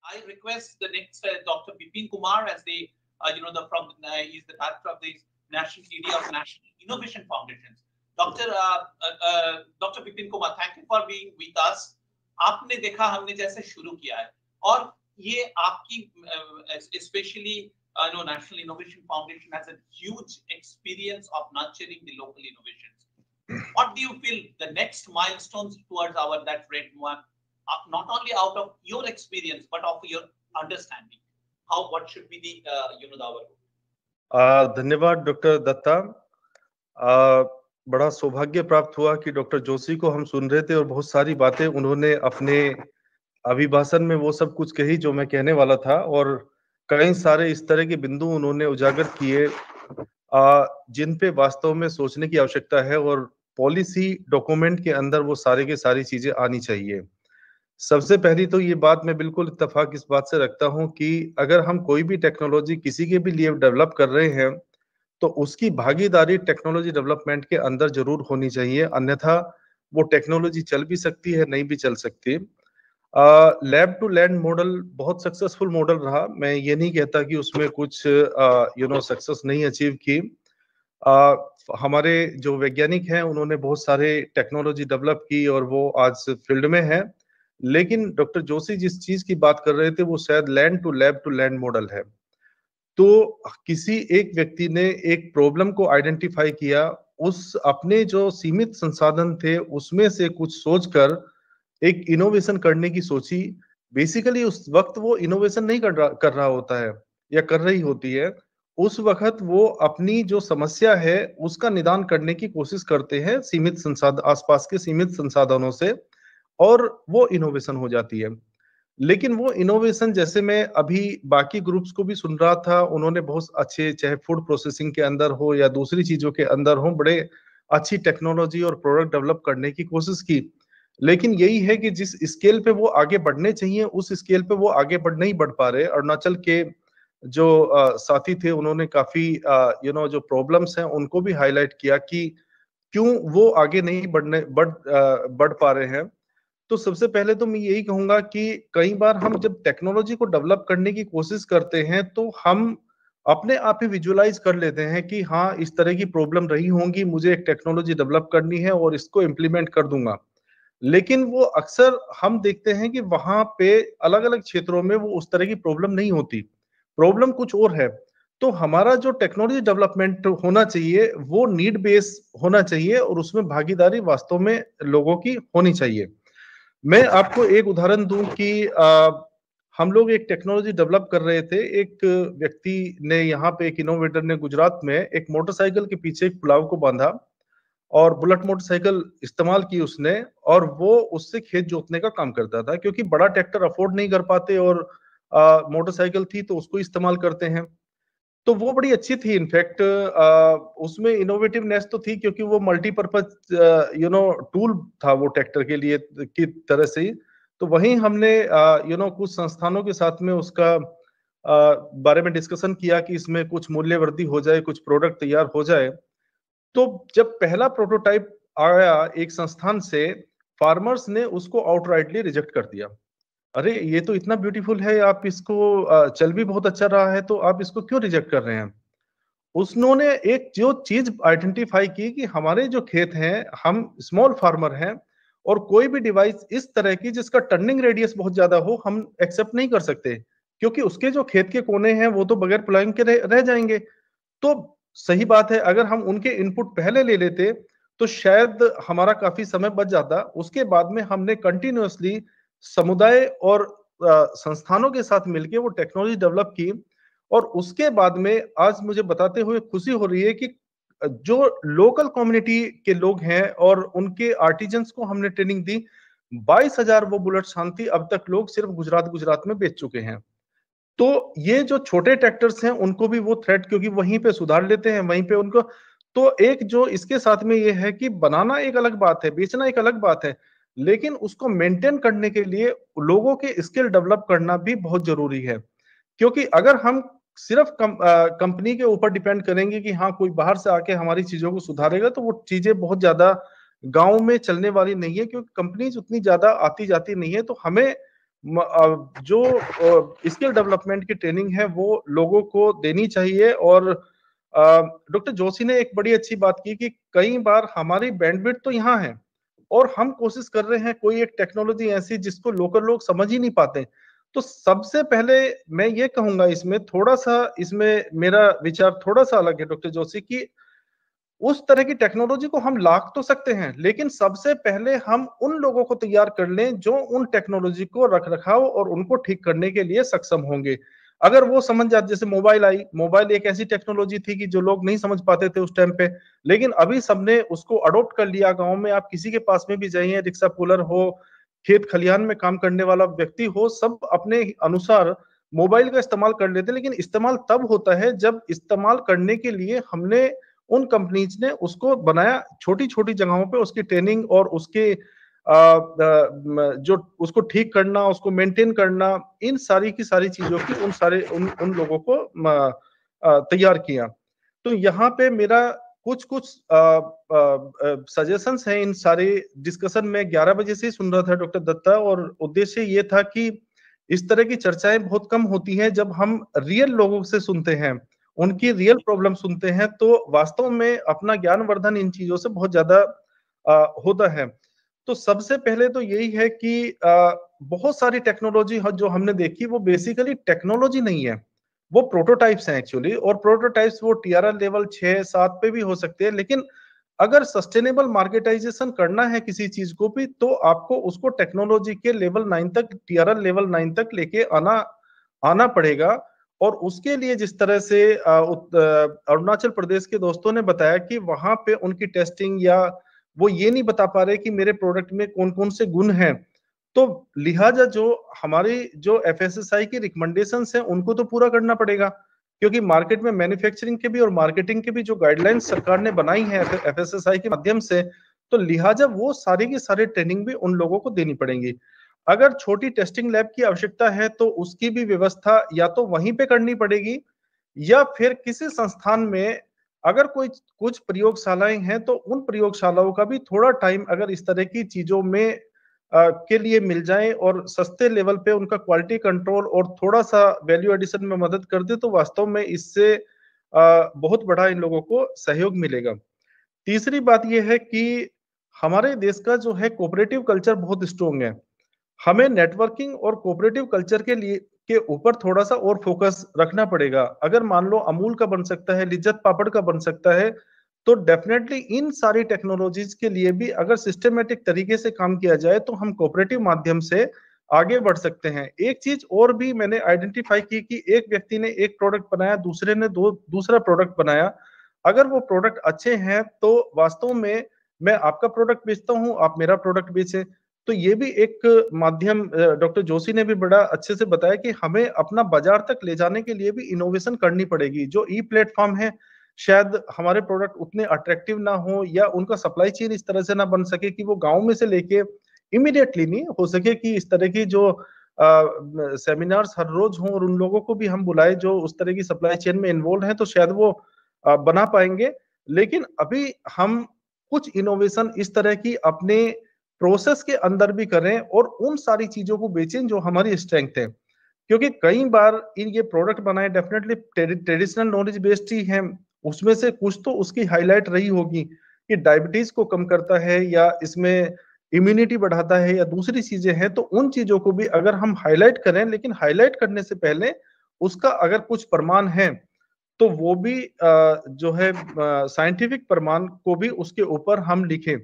I request the next Dr. Bipin Kumar as the he's the director of the National ED of National Innovation Foundations. Dr. Bipin Kumar, thank you for being with us. आपने देखा हमने जैसे शुरू किया है और ये आपकी especially National Innovation Foundation has a huge experience of nurturing the local innovations. What do you feel the next milestones towards that red one? Not only out of your experience but of your understanding, what should be the our goal? धन्यवाद doctor Dutta. बड़ा सौभाग्य प्राप्त हुआ कि doctor Joshi को हम सुन रहे थे और बहुत सारी बातें उन्होंने अपने अभिभाषण में वो सब कुछ कही जो मैं कहने वाला था, और कई सारे इस तरह के बिंदु उन्होंने उजागर किए जिन पे वास्तव में सोचने की आवश्यकता है और पॉलिसी डॉक्यूमेंट के अंदर वो सारे के सारी चीजें आनी चाहिए। सबसे पहली तो ये बात मैं बिल्कुल इत्तेफाक इस बात से रखता हूं कि अगर हम कोई भी टेक्नोलॉजी किसी के भी लिए डेवलप कर रहे हैं तो उसकी भागीदारी टेक्नोलॉजी डेवलपमेंट के अंदर जरूर होनी चाहिए, अन्यथा वो टेक्नोलॉजी चल भी सकती है, नहीं भी चल सकती। लैब टू लैंड मॉडल बहुत सक्सेसफुल मॉडल रहा। मैं ये नहीं कहता कि उसमें कुछ सक्सेस नहीं अचीव की। हमारे जो वैज्ञानिक हैं उन्होंने बहुत सारे टेक्नोलॉजी डेवलप की और वो आज फील्ड में है, लेकिन डॉक्टर जोशी जिस चीज की बात कर रहे थे वो शायद land to lab to land model है। तो किसी एक व्यक्ति ने एक प्रॉब्लम को आइडेंटिफाई किया, उस अपने जो सीमित संसाधन थे उसमें से कुछ सोचकर एक इनोवेशन करने की सोची। बेसिकली उस वक्त वो इनोवेशन नहीं कर रहा होता है या कर रही होती है, उस वक्त वो अपनी जो समस्या है उसका निदान करने की कोशिश करते हैं सीमित संसाधन, आसपास के सीमित संसाधनों से, और वो इनोवेशन हो जाती है। लेकिन वो इनोवेशन, जैसे मैं अभी बाकी ग्रुप्स को भी सुन रहा था, उन्होंने बहुत अच्छे, चाहे फूड प्रोसेसिंग के अंदर हो या दूसरी चीजों के अंदर हो, बड़े अच्छी टेक्नोलॉजी और प्रोडक्ट डेवलप करने की कोशिश की। लेकिन यही है कि जिस स्केल पे वो आगे बढ़ने चाहिए उस स्केल पे वो आगे नहीं बढ़ पा रहे। अरुणाचल के जो साथी थे उन्होंने काफी जो प्रॉब्लम्स हैं उनको भी हाईलाइट किया कि क्यों वो आगे नहीं बढ़ पा रहे हैं। तो सबसे पहले तो मैं यही कहूंगा कि कई बार हम जब टेक्नोलॉजी को डेवलप करने की कोशिश करते हैं तो हम अपने आप ही विजुअलाइज कर लेते हैं कि हाँ, इस तरह की प्रॉब्लम रही होंगी, मुझे एक टेक्नोलॉजी डेवलप करनी है और इसको इम्प्लीमेंट कर दूंगा। लेकिन वो अक्सर हम देखते हैं कि वहां पे अलग अलग क्षेत्रों में वो उस तरह की प्रॉब्लम नहीं होती, प्रॉब्लम कुछ और है। तो हमारा जो टेक्नोलॉजी डेवलपमेंट होना चाहिए वो नीड बेस होना चाहिए और उसमें भागीदारी वास्तव में लोगों की होनी चाहिए। मैं आपको एक उदाहरण दूं कि हम लोग एक टेक्नोलॉजी डेवलप कर रहे थे। एक व्यक्ति ने, यहाँ पे एक इनोवेटर ने गुजरात में एक मोटरसाइकिल के पीछे एक पुलाव को बांधा और बुलेट मोटरसाइकिल इस्तेमाल की उसने, और वो उससे खेत जोतने का काम करता था, क्योंकि बड़ा ट्रैक्टर अफोर्ड नहीं कर पाते और मोटरसाइकिल थी तो उसको इस्तेमाल करते हैं। तो वो बड़ी अच्छी थी, इनफैक्ट उसमें इनोवेटिवनेस तो थी क्योंकि वो मल्टीपर्पज टूल था वो ट्रैक्टर के लिए की तरह से ही। तो वहीं हमने कुछ संस्थानों के साथ में उसका बारे में डिस्कशन किया कि इसमें कुछ मूल्य वृद्धि हो जाए, कुछ प्रोडक्ट तैयार हो जाए। तो जब पहला प्रोटोटाइप आया एक संस्थान से, फार्मर्स ने उसको आउटराइटली रिजेक्ट कर दिया। अरे ये तो इतना ब्यूटीफुल है, आप इसको चल भी बहुत अच्छा रहा है, तो आप इसको क्यों रिजेक्ट कर रहे हैं? उन्होंने एक जो चीज आइडेंटिफाई की कि हमारे जो खेत हैं, हम स्मॉल फार्मर हैं और कोई भी डिवाइस इस तरह की जिसका टर्निंग रेडियस बहुत ज्यादा हो हम एक्सेप्ट नहीं कर सकते, क्योंकि उसके जो खेत के कोने हैं वो तो बगैर प्लाइंग के रह जाएंगे। तो सही बात है, अगर हम उनके इनपुट पहले ले लेते तो शायद हमारा काफी समय बच जाता। उसके बाद में हमने कंटिन्यूअसली समुदाय और संस्थानों के साथ मिलकर वो टेक्नोलॉजी डेवलप की, और उसके बाद में आज मुझे बताते हुए खुशी हो रही है कि जो लोकल कम्युनिटी के लोग हैं और उनके आर्टिजन्स को हमने ट्रेनिंग दी, 22,000 वो बुलेट शांति अब तक लोग सिर्फ गुजरात में बेच चुके हैं। तो ये जो छोटे ट्रैक्टर्स हैं उनको भी वो थ्रेड, क्योंकि वहीं पे सुधार लेते हैं, वहीं पे उनको, तो एक जो इसके साथ में ये है कि बनाना एक अलग बात है, बेचना एक अलग बात है, लेकिन उसको मेंटेन करने के लिए लोगों के स्किल डेवलप करना भी बहुत जरूरी है। क्योंकि अगर हम सिर्फ कंपनी के ऊपर डिपेंड करेंगे कि हाँ कोई बाहर से आके हमारी चीजों को सुधारेगा, तो वो चीजें बहुत ज्यादा गांव में चलने वाली नहीं है, क्योंकि कंपनीज उतनी ज्यादा आती जाती नहीं है। तो हमें जो स्किल डेवलपमेंट की ट्रेनिंग है वो लोगों को देनी चाहिए। और डॉक्टर जोशी ने एक बड़ी अच्छी बात की कि कई बार हमारी बैंडविड्थ तो यहाँ है और हम कोशिश कर रहे हैं कोई एक टेक्नोलॉजी ऐसी जिसको लोकल लोग समझ ही नहीं पाते। तो सबसे पहले मैं ये कहूंगा, इसमें थोड़ा सा, इसमें मेरा विचार थोड़ा सा अलग है डॉक्टर जोशी, की उस तरह की टेक्नोलॉजी को हम लाख तो सकते हैं, लेकिन सबसे पहले हम उन लोगों को तैयार कर लें जो उन टेक्नोलॉजी को रख रखाव और उनको ठीक करने के लिए सक्षम होंगे। अगर वो समझ जाते, जैसे मोबाइल आई, मोबाइल एक ऐसी टेक्नोलॉजी थी कि जो लोग नहीं समझ पाते थे उस टाइम पे, लेकिन अभी सबने उसको अडॉप्ट कर लिया। गांव में आप किसी के पास में भी जाइए, रिक्शा पुलर हो, खेत खलिहान में काम करने वाला व्यक्ति हो, सब अपने अनुसार मोबाइल का इस्तेमाल कर लेते हैं। लेकिन इस्तेमाल तब होता है जब इस्तेमाल करने के लिए हमने, उन कंपनीज ने उसको बनाया, छोटी छोटी जगहों पे उसकी ट्रेनिंग और उसके जो उसको ठीक करना, उसको मेंटेन करना, इन सारी की सारी चीजों की उन लोगों को तैयार किया। तो यहाँ पे मेरा कुछ कुछ सजेशंस हैं इन सारे डिस्कशन में। 11 बजे से ही सुन रहा था डॉक्टर दत्ता, और उद्देश्य ये था कि इस तरह की चर्चाएं बहुत कम होती हैं जब हम रियल लोगों से सुनते हैं, उनकी रियल प्रॉब्लम सुनते हैं, तो वास्तव में अपना ज्ञानवर्धन इन चीजों से बहुत ज्यादा होता है। तो सबसे पहले तो यही है कि बहुत सारी टेक्नोलॉजी जो हमने देखी वो बेसिकली टेक्नोलॉजी नहीं है, वो प्रोटोटाइप्स हैं एक्चुअली। और प्रोटोटाइप्स वो टीआरएल लेवल 6-7 पे भी हो सकते हैं, लेकिन अगर सस्टेनेबल मार्केटाइजेशन करना है किसी चीज को भी, तो आपको उसको टेक्नोलॉजी के लेवल 9 तक, टीआरएल लेवल 9 तक लेके आना पड़ेगा। और उसके लिए जिस तरह से अरुणाचल प्रदेश के दोस्तों ने बताया कि वहां पे उनकी टेस्टिंग, या वो ये नहीं बता पा रहे कि मेरे प्रोडक्ट में कौन कौन से गुण हैं, तो लिहाजा जो हमारी जो एफएसएसआई की रिकमेंडेशंस हैं उनको तो पूरा करना पड़ेगा, क्योंकि मार्केट में मैन्युफैक्चरिंग के भी और मार्केटिंग के भी जो गाइडलाइंस सरकार ने बनाई है एफएसएसआई के माध्यम से, तो लिहाजा वो सारी की सारी ट्रेनिंग भी उन लोगों को देनी पड़ेगी। अगर छोटी टेस्टिंग लैब की आवश्यकता है तो उसकी भी व्यवस्था या तो वहीं पे करनी पड़ेगी, या फिर किसी संस्थान में अगर कोई कुछ प्रयोगशालाएं हैं तो उन प्रयोगशालाओं का भी थोड़ा टाइम अगर इस तरह की चीजों में के लिए मिल जाए और सस्ते लेवल पे उनका क्वालिटी कंट्रोल और थोड़ा सा वैल्यू एडिशन में मदद कर दे, तो वास्तव में इससे बहुत बड़ा इन लोगों को सहयोग मिलेगा। तीसरी बात यह है कि हमारे देश का जो है कोऑपरेटिव कल्चर बहुत स्ट्रोंग है। हमें नेटवर्किंग और कोऑपरेटिव कल्चर के लिए के ऊपर थोड़ा सा और फोकस रखना पड़ेगा। अगर मान लो अमूल का बन सकता है, लिज्जत पापड़ का बन सकता है, तो डेफिनेटली इन सारी टेक्नोलॉजीज के लिए भी अगर सिस्टमेटिक तरीके से काम किया जाए तो हम कोऑपरेटिव माध्यम से आगे बढ़ सकते हैं। एक चीज और भी मैंने आइडेंटिफाई की कि एक व्यक्ति ने एक प्रोडक्ट बनाया, दूसरे ने दूसरा प्रोडक्ट बनाया। अगर वो प्रोडक्ट अच्छे हैं तो वास्तव में मैं आपका प्रोडक्ट बेचता हूं, आप मेरा प्रोडक्ट बेचे, तो ये भी एक माध्यम डॉक्टर जोशी ने भी बड़ा अच्छे से बताया कि हमें अपना बाजार तक ले जाने के लिए भी इनोवेशन करनी पड़ेगी। जो ई प्लेटफॉर्म है, शायद हमारे प्रोडक्ट उतने अट्रैक्टिव ना हो, या उनका सप्लाई चेन इस तरह से ना बन सके कि वो गांव में से लेके इमीडिएटली नहीं हो सके, कि इस तरह की जो सेमिनार्स हर रोज हों और उन लोगों को भी हम बुलाए जो उस तरह की सप्लाई चेन में इन्वॉल्व हैं, तो शायद वो बना पाएंगे। लेकिन अभी हम कुछ इनोवेशन इस तरह की अपने प्रोसेस के अंदर भी करें और उन सारी चीजों को बेचें जो हमारी स्ट्रेंथ है। क्योंकि कई बार इन ये प्रोडक्ट बनाए डेफिनेटली ट्रेडिशनल नॉलेज बेस्ड ही है, उसमें से कुछ तो उसकी हाईलाइट रही होगी कि डायबिटीज को कम करता है या इसमें इम्यूनिटी बढ़ाता है या दूसरी चीजें हैं, तो उन चीजों को भी अगर हम हाईलाइट करें, लेकिन हाईलाइट करने से पहले उसका अगर कुछ प्रमाण है तो वो भी जो है साइंटिफिक प्रमाण को भी उसके ऊपर हम लिखें।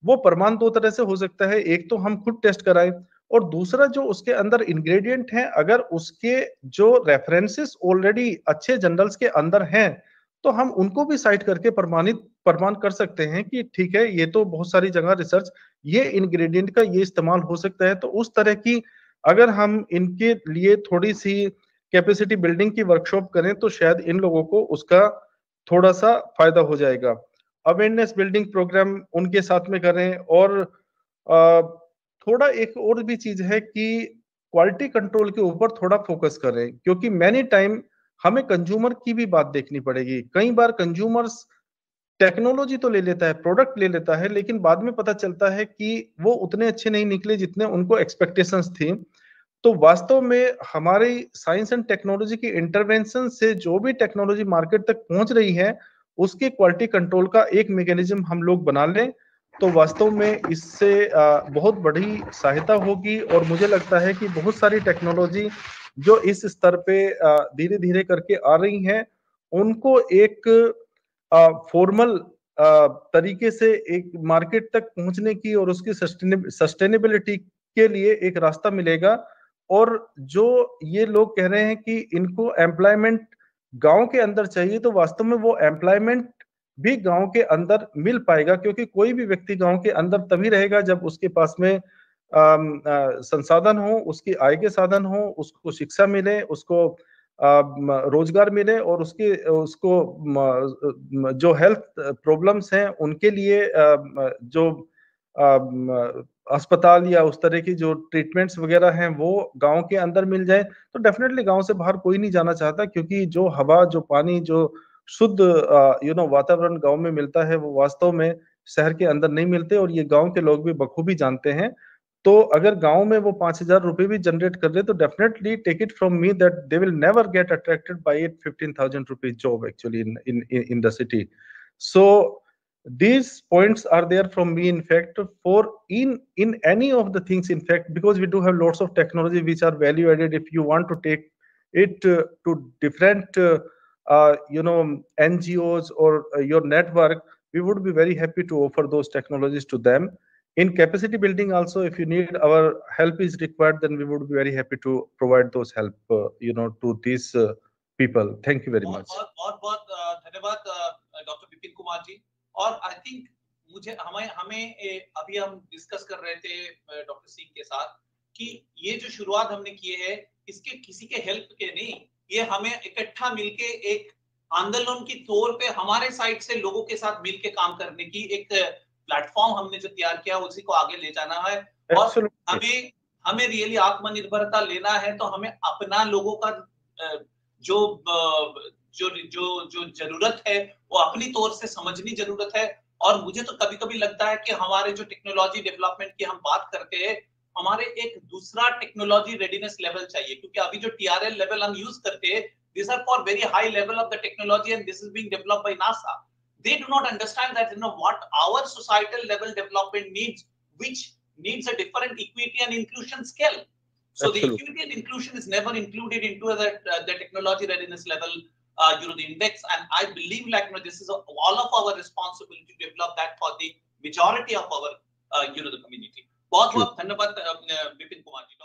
वो प्रमाण दो तरह से हो सकता है, एक तो हम खुद टेस्ट कराएं, और दूसरा जो उसके अंदर इंग्रेडिएंट हैं, अगर उसके जो रेफरेंसेस ऑलरेडी अच्छे जर्नल्स के अंदर हैं तो हम उनको भी साइट करके प्रमाण कर सकते हैं कि ठीक है, ये तो बहुत सारी जगह रिसर्च, ये इंग्रेडिएंट का ये इस्तेमाल हो सकता है। तो उस तरह की अगर हम इनके लिए थोड़ी सी कैपेसिटी बिल्डिंग की वर्कशॉप करें तो शायद इन लोगों को उसका थोड़ा सा फायदा हो जाएगा। अवेयरनेस बिल्डिंग प्रोग्राम उनके साथ में करें, और थोड़ा एक और भी चीज है कि क्वालिटी कंट्रोल के ऊपर थोड़ा फोकस करें, क्योंकि मैनी टाइम हमें कंज्यूमर की भी बात देखनी पड़ेगी। कई बार कंज्यूमर्स टेक्नोलॉजी तो ले लेता है, प्रोडक्ट ले लेता है, लेकिन बाद में पता चलता है कि वो उतने अच्छे नहीं निकले जितने उनको एक्सपेक्टेशंस थी। तो वास्तव में हमारी साइंस एंड टेक्नोलॉजी की इंटरवेंशन से जो भी टेक्नोलॉजी मार्केट तक पहुंच रही है, उसके क्वालिटी कंट्रोल का एक मैकेनिज्म हम लोग बना लें, तो वास्तव में इससे बहुत बड़ी सहायता होगी। और मुझे लगता है कि बहुत सारी टेक्नोलॉजी जो इस स्तर पे धीरे धीरे करके आ रही हैं, उनको एक फॉर्मल तरीके से एक मार्केट तक पहुंचने की और उसकी सस्टेनेबिलिटी के लिए एक रास्ता मिलेगा। और जो ये लोग कह रहे हैं कि इनको एम्प्लॉयमेंट गांव के अंदर चाहिए, तो वास्तव में वो एम्प्लॉयमेंट भी गांव के अंदर मिल पाएगा, क्योंकि कोई भी व्यक्ति गांव के अंदर तभी रहेगा जब उसके पास में संसाधन हो, उसकी आय के साधन हो, उसको शिक्षा मिले, उसको रोजगार मिले, और उसके उसको जो हेल्थ प्रॉब्लम्स हैं उनके लिए जो अस्पताल या उस तरह की जो ट्रीटमेंट्स वगैरह हैं वो गांव के अंदर मिल जाए। तो डेफिनेटली गांव से बाहर कोई नहीं जाना चाहता, क्योंकि जो हवा, जो पानी, जो शुद्ध वातावरण गांव में मिलता है, वो वास्तव में शहर के अंदर नहीं मिलते, और ये गांव के लोग भी बखूबी जानते हैं। तो अगर गांव में वो 5,000 रुपए भी जनरेट कर रहे, तो definitely take it from me that they will never get attracted by 15,000 rupees job actually in the city. So these points are there from me, in fact, for in any of the things, in fact, because we do have lots of technology which are value added. If you want to take it to different NGOs or your network, we would be very happy to offer those technologies to them. In capacity building also, if you need our help is required, then we would be very happy to provide those help to these people. Thank you very much. बहुत बहुत धन्यवाद doctor Vipin Kumar ji. और I think मुझे हमें अभी हम discuss कर रहे थे डॉक्टर सिंह के साथ कि ये जो शुरुआत हमने की है, इसके किसी के हेल्प के नहीं, ये हमें इकट्ठा मिलके एक आंदोलन की तौर पे हमारे साइड से लोगों के साथ मिलके काम करने की एक प्लेटफॉर्म हमने जो तैयार किया, उसी को आगे ले जाना है। और हमें रियली आत्मनिर्भरता लेना है, तो हमें अपना लोगों का जो जो जो जो जरूरत है वो अपनी तौर से समझनी जरूरत है। और मुझे तो कभी-कभी लगता है कि हमारे जो टेक्नोलॉजी डेवलपमेंट की हम बात करते हैं, हमारे एक दूसरा टेक्नोलॉजी रेडीनेस लेवल चाहिए, क्योंकि अभी जो टीआरएल लेवल हम यूज करते हैं, these are for very high level of the technology and this is being developed by NASA. They do not understand that what our societal level development needs, which needs a different equity and inclusion scale. So the equity and inclusion is never included into the technology readiness level the index, and I believe this is all of our responsibility to develop that for the majority of our the community. बहुत बहुत धन्यवाद विपिन कुमार जी।